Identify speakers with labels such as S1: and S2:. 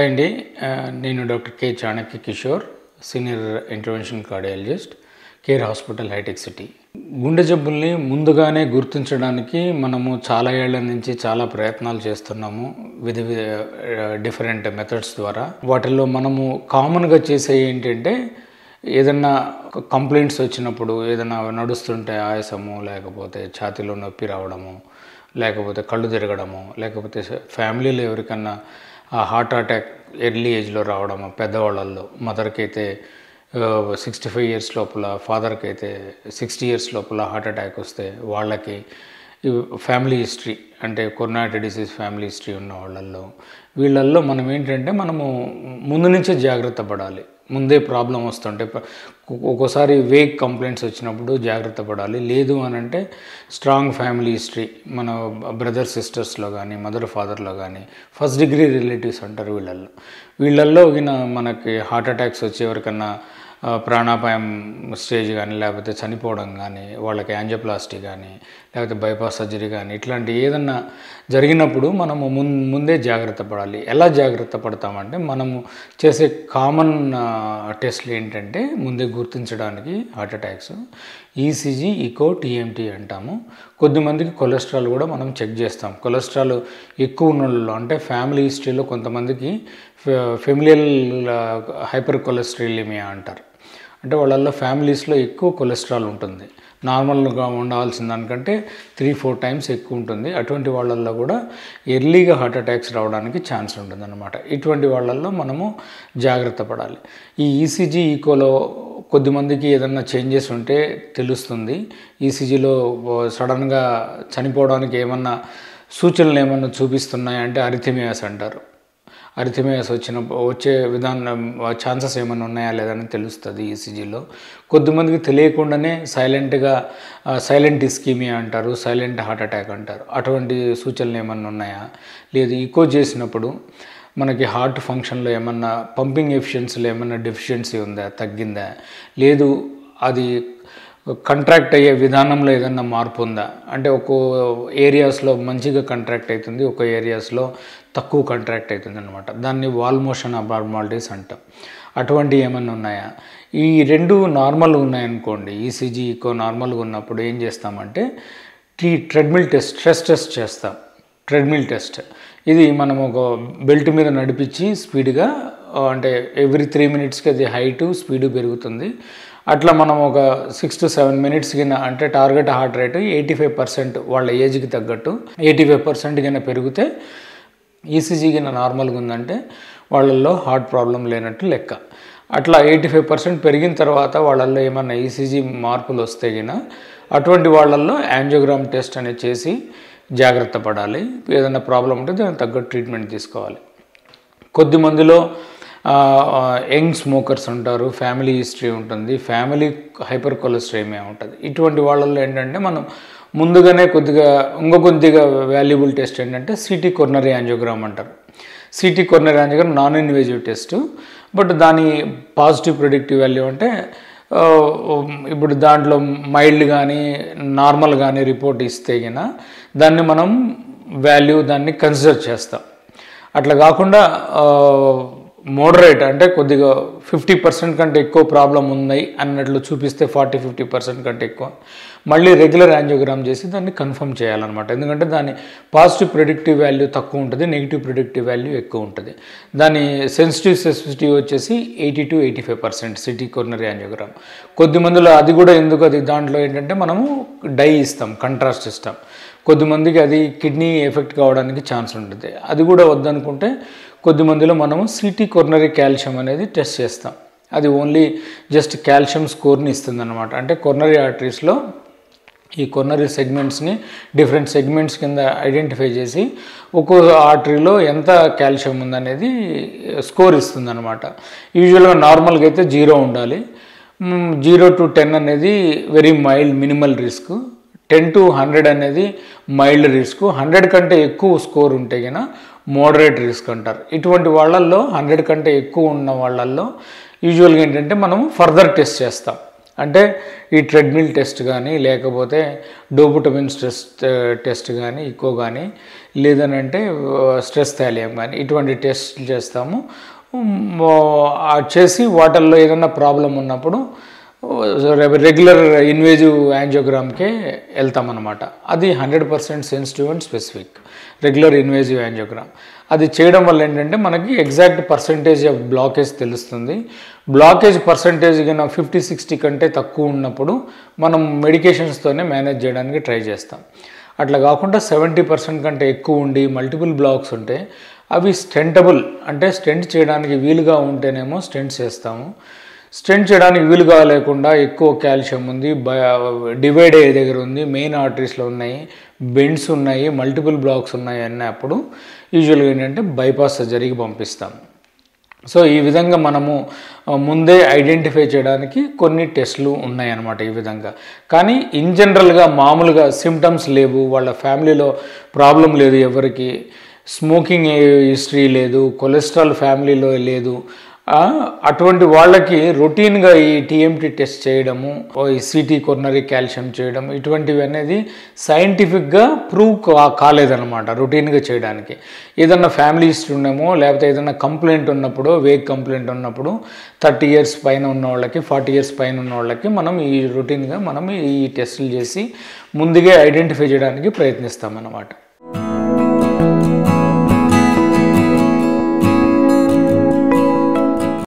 S1: Hi అండి. నేను doctor K Chanakya Kishore, senior intervention cardiologist, Care hospital, హైటెక్ సిటీ. గుండె జబ్బుల్ని ముందుగానే గుర్తించడానికి మనము చాలా ఏళ్ల నుంచి చాలా ప్రయత్నాలు చేస్తున్నాము డిఫరెంట్ మెథడ్స్ ద్వారా. వాటిల్లో మనము కామన్గా చేసే ఏంటంటే, ఏదన్నా కంప్లైంట్స్ వచ్చినప్పుడు, ఏదైనా నడుస్తుంటే ఆయాసము, లేకపోతే ఛాతీలో నొప్పి రావడము, లేకపోతే కళ్ళు తిరగడము, లేకపోతే ఫ్యామిలీలో ఎవరికన్నా హార్ట్ అటాక్ ఎర్లీ ఏజ్లో రావడము, పెద్దవాళ్ళల్లో మదర్కి అయితే 65 years లోపల, ఫాదర్కి అయితే 60 years లోపల హార్ట్ అటాక్ వస్తే వాళ్ళకి ఫ్యామిలీ హిస్టరీ అంటే కొర్నాటి డిసీజ్ ఫ్యామిలీ హిస్టరీ ఉన్న వీళ్ళల్లో మనం ఏంటంటే మనము ముందు నుంచే జాగ్రత్త పడాలి. ముందే ప్రాబ్లం వస్తుంటే ఒక్కోసారి వేగ్ కంప్లైంట్స్ వచ్చినప్పుడు జాగ్రత్త పడాలి. లేదు అని అంటే స్ట్రాంగ్ ఫ్యామిలీ హిస్టరీ మన బ్రదర్ సిస్టర్స్లో కానీ మదర్ ఫాదర్లో కానీ ఫస్ట్ డిగ్రీ రిలేటివ్స్ అంటారు వీళ్ళల్లో మనకి హార్ట్ అటాక్స్ వచ్చి ఎవరికన్నా ప్రాణాపాయం స్టేజ్ కానీ, లేకపోతే చనిపోవడం కానీ, వాళ్ళకి యాంజియోప్లాస్టీ కానీ, లేకపోతే బైపాస్ సర్జరీ కానీ, ఇట్లాంటి ఏదన్నా జరిగినప్పుడు మనము ముందే జాగ్రత్త పడాలి. ఎలా జాగ్రత్త పడతామంటే, మనము చేసే కామన్ టెస్ట్లు ఏంటంటే ముందే గుర్తించడానికి heart attacks ECG, echo, TMT అంటాము. కొద్దిమందికి కొలెస్ట్రాల్ కూడా మనం చెక్ చేస్తాం. కొలెస్ట్రాల్ ఎక్కువ ఉన్న వాళ్ళు అంటే ఫ్యామిలీ హిస్టరీలో కొంతమందికి ఫెమిలియల్ హైపర్ కొలెస్ట్రాలిమియా అంటారు. అంటే వాళ్ళల్లో ఫ్యామిలీస్లో ఎక్కువ కొలెస్ట్రాల్ ఉంటుంది. నార్మల్గా ఉండాల్సిన దానికంటే 3-4 times ఎక్కువ ఉంటుంది. అటువంటి వాళ్ళల్లో కూడా ఎర్లీగా హార్ట్ అటాక్స్ రావడానికి ఛాన్స్ ఉంటుంది అన్నమాట. ఇటువంటి వాళ్ళల్లో మనము జాగ్రత్త పడాలి. ఈ ఈసీజీ, ఈకోలో కొద్దిమందికి ఏదన్నా చేంజెస్ ఉంటే తెలుస్తుంది. ఈసీజీలో సడన్గా చనిపోవడానికి ఏమన్నా సూచనలు ఏమన్నా చూపిస్తున్నాయంటే అరిథమియాస్ అంటారు. అరిథమియాస్ వచ్చే విధానం ఛాన్సెస్ ఏమైనా ఉన్నాయా లేదని తెలుస్తుంది ఈసీజీలో. కొద్దిమందికి తెలియకుండానే సైలెంట్ ఇస్కీమియా అంటారు, సైలెంట్ హార్ట్ అటాక్ అంటారు. అటువంటి సూచనలు ఏమన్నా ఉన్నాయా, లేదు ఈకో చేసినప్పుడు మనకి హార్ట్ ఫంక్షన్లో ఏమన్నా పంపింగ్ ఎఫిషియన్సీలో ఏమన్నా డెఫిషియన్సీ ఉందా, తగ్గిందా, లేదు అది కంట్రాక్ట్ అయ్యే విధానంలో ఏదన్నా మార్పు ఉందా, అంటే ఒక్కో ఏరియాస్లో మంచిగా కంట్రాక్ట్ అవుతుంది, ఒక్కో ఏరియాస్లో తక్కువ కంట్రాక్ట్ అవుతుంది అనమాట. దాన్ని వాల్ మోషన్ అబ్నార్మాలిటీస్ అంటాం. అటువంటివి ఏమన్నా ఉన్నాయా? ఈ రెండు నార్మల్గా ఉన్నాయనుకోండి, ఈసీజీ, ఈకో నార్మల్గా ఉన్నప్పుడు ఏం చేస్తామంటే ట్రెడ్మిల్ టెస్ట్, స్ట్రెస్ టెస్ట్ చేస్తాం. ట్రెడ్మిల్ టెస్ట్ ఇది మనం ఒక బెల్ట్ మీద నడిపించి స్పీడ్గా, అంటే ఎవ్రీ 3 minutesకి అది హైటు స్పీడు పెరుగుతుంది. అట్లా మనం ఒక 6 to 7 minutes కింద, అంటే టార్గెట్ హార్ట్ రేట్ 85% వాళ్ళ ఏజ్కి తగ్గట్టు 85% కింద పెరిగితే ఈసీజీ కింద నార్మల్గా ఉందంటే వాళ్ళల్లో హార్ట్ ప్రాబ్లం లేనట్టు లెక్క. అట్లా 85% పెరిగిన తర్వాత వాళ్ళల్లో ఏమన్నా ఈసీజీ మార్పులు వస్తే గిన అటువంటి వాళ్ళల్లో యాంజియోగ్రామ్ టెస్ట్ అనేది చేసి జాగ్రత్త పడాలి. ఏదైనా ప్రాబ్లం ఉంటే దానికి తగ్గట్టు ట్రీట్మెంట్ తీసుకోవాలి. కొద్దిమందిలో యంగ్ స్మోకర్స్ ఉంటారు, ఫ్యామిలీ హిస్టరీ ఉంటుంది, ఫ్యామిలీ హైపర్ కొలెస్ట్రామియా ఉంటుంది. ఇటువంటి వాళ్ళల్లో ఏంటంటే మనం ముందుగానే కొద్దిగా వాల్యుబుల్ టెస్ట్ ఏంటంటే సిటీ కొర్నరీ యాంజియోగ్రామ్ అంటారు. City coronary angiogram non invasive test. But దాని పాజిటివ్ ప్రిడిక్టివ్ వాల్యూ అంటే ఇప్పుడు దాంట్లో మైల్డ్ కానీ నార్మల్ కానీ రిపోర్ట్ ఇస్తే గిన దాన్ని మనం దాన్ని కన్సిడర్ చేస్తాం. అట్లా కాకుండా మోడరేట్ అంటే కొద్దిగా 50% కంటే ఎక్కువ ప్రాబ్లం ఉన్నాయి అన్నట్లు చూపిస్తే 40-50% కంటే ఎక్కువ మళ్ళీ రెగ్యులర్ యాంజియోగ్రామ్ చేసి దాన్ని కన్ఫర్మ్ చేయాలన్నమాట. ఎందుకంటే దాని పాజిటివ్ ప్రిడిక్టివ్ వాల్యూ తక్కువ ఉంటుంది, నెగిటివ్ ప్రిడిక్టివ్ వాల్యూ ఎక్కువ ఉంటుంది. దాని సెన్సిటివిటీ వచ్చేసి 80-85% సిటీ కొర్నరీ యాంజియోగ్రామ్. కొద్దిమందిలో అది కూడా దాంట్లో ఏంటంటే మనము డై ఇస్తాం, కంట్రాస్ట్ ఇస్తాం. కొద్దిమందికి అది కిడ్నీ ఎఫెక్ట్ కావడానికి ఛాన్స్ ఉంటుంది. అది కూడా వద్దనుకుంటే కొద్దిమందిలో మనము సిటీ కొర్నరీ కాల్షియం అనేది టెస్ట్ చేస్తాం. అది ఓన్లీ జస్ట్ కాల్షియం స్కోర్ని ఇస్తుంది అనమాట. అంటే కొర్నరీ ఆర్టరీస్లో ఈ కొర్నరీ సెగ్మెంట్స్ని డిఫరెంట్ సెగ్మెంట్స్ కింద ఐడెంటిఫై చేసి ఒక్కో ఆర్టరీలో ఎంత కాల్షియం ఉందనేది స్కోర్ ఇస్తుంది అనమాట. యూజువల్గా నార్మల్గా అయితే 0 ఉండాలి. 0 to 10 అనేది very mild minimal risk, 10 to 100 అనేది మైల్డ్ రిస్క్, 100 కంటే ఎక్కువ స్కోర్ ఉంటే కనుక మోడరేట్ రిస్క్ అంటారు. ఇటువంటి వాళ్ళల్లో 100 కంటే ఎక్కువ ఉన్న వాళ్ళల్లో యూజువల్గా ఏంటంటే మనము ఫర్దర్ టెస్ట్ చేస్తాం. అంటే ఈ ట్రెడ్మిల్ టెస్ట్ కానీ, లేకపోతే డోబుటమిన్ స్ట్రెస్ టెస్ట్ కానీ, ఇకో కానీ, లేదనంటే స్ట్రెస్ థాలియం కానీ, ఇటువంటి టెస్ట్లు చేస్తాము. చేసి వాటిల్లో ఏదైనా ప్రాబ్లం ఉన్నప్పుడు రెగ్యులర్ ఇన్వేజివ్ యాంజియోగ్రామ్కే వెళ్తామన్నమాట. అది 100% sensitive and specific regular invasive angiogram. అది చేయడం వల్ల ఏంటంటే మనకి ఎగ్జాక్ట్ పర్సంటేజ్ ఆఫ్ బ్లాకేజ్ తెలుస్తుంది. బ్లాకేజ్ పర్సంటేజ్ కన్నా 50-60 కంటే తక్కువ ఉన్నప్పుడు మనం మెడికేషన్స్తోనే మేనేజ్ చేయడానికి ట్రై చేస్తాం. అట్లా కాకుండా 70% కంటే ఎక్కువ ఉండి మల్టిపుల్ బ్లాక్స్ ఉంటే అవి స్టెంటబుల్, అంటే స్టెంట్ చేయడానికి వీలుగా ఉంటేనేమో స్టెంట్ చేస్తాము. స్టెంట్ చేయడానికి వీలుగా లేకుండా ఎక్కువ కాల్షియం ఉంది, డివైడ్ అయ్యే దగ్గర ఉంది, మెయిన్ ఆర్టరీస్లో ఉన్నాయి, బెండ్స్ ఉన్నాయి, మల్టిపుల్ బ్లాక్స్ ఉన్నాయి అన్నప్పుడు యూజువల్గా ఏంటంటే బైపాస్ సర్జరీకి పంపిస్తాం. సో ఈ విధంగా మనము ముందే ఐడెంటిఫై చేయడానికి కొన్ని టెస్టులు ఉన్నాయన్నమాట ఈ విధంగా. కానీ ఇన్ జనరల్గా మామూలుగా సిమ్టమ్స్ లేవు, వాళ్ళ ఫ్యామిలీలో ప్రాబ్లం లేదు, ఎవరికి స్మోకింగ్ హిస్టరీ లేదు, కొలెస్ట్రాల్ ఫ్యామిలీలో లేదు, అటువంటి వాళ్ళకి రొటీన్గా ఈ టీఎంటీ టెస్ట్ చేయడము, ఈ సిటీ కొర్నరీ కాల్షియం చేయడం, ఇటువంటివి అనేది సైంటిఫిక్గా ప్రూవ్ కాలేదన్నమాట రొటీన్గా చేయడానికి. ఏదన్నా ఫ్యామిలీ హిస్టరీ ఉన్నామో, లేకపోతే ఏదైనా కంప్లైంట్ ఉన్నప్పుడు, వేగ్ కంప్లైంట్ ఉన్నప్పుడు 30 years పైన ఉన్న వాళ్ళకి, 40 years పైన ఉన్న వాళ్ళకి మనం ఈ రొటీన్గా మనం ఈ టెస్టులు చేసి ముందుగా ఐడెంటిఫై చేయడానికి ప్రయత్నిస్తామన్నమాట.